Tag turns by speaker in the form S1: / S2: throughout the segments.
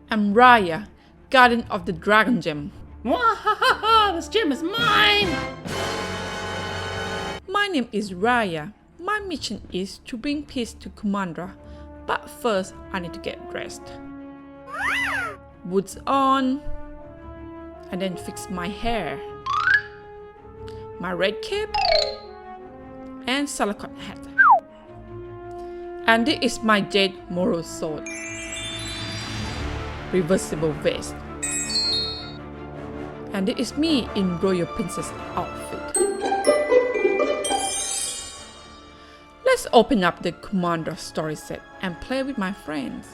S1: I'm Raya, guardian of the dragon gem.
S2: Mwahaha! This gem is mine!
S1: My name is Raya. My mission is to bring peace to Kumandra, but first I need to get dressed. Boots on, and then fix my hair, my red cape, and Salakot hat. And this is my Jade Moro Sword, reversible vest. And this is me in royal princess outfit. Let's open up the Kumandra Story Set and play with my friends.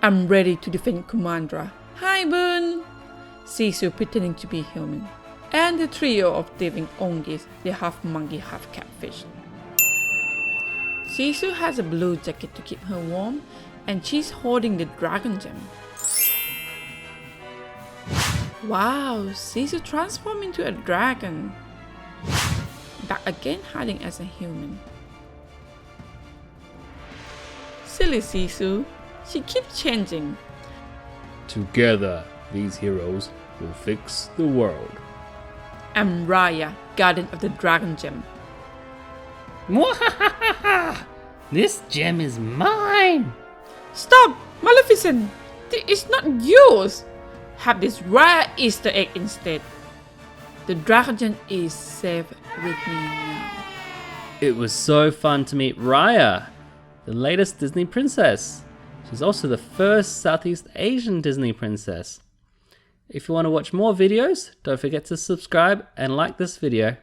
S1: I'm ready to defend Kumandra. Hi Boun! Sisu pretending to be human. And the trio of thieving Ongis, the half monkey, half catfish. Sisu has a blue jacket to keep her warm, and she's holding the dragon gem. Wow, Sisu transformed into a dragon. Back again hiding as a human. Silly Sisu, she keeps changing.
S3: Together, these heroes will fix the world.
S1: I'm Raya, guardian of the dragon gem.
S2: Mwahaha! This gem is mine!
S1: Stop! Maleficent! This is not yours! Have this rare Easter egg instead. The dragon gem is safe with me now.
S3: It was so fun to meet Raya, the latest Disney princess. She's also the first Southeast Asian Disney princess. If you want to watch more videos, don't forget to subscribe and like this video.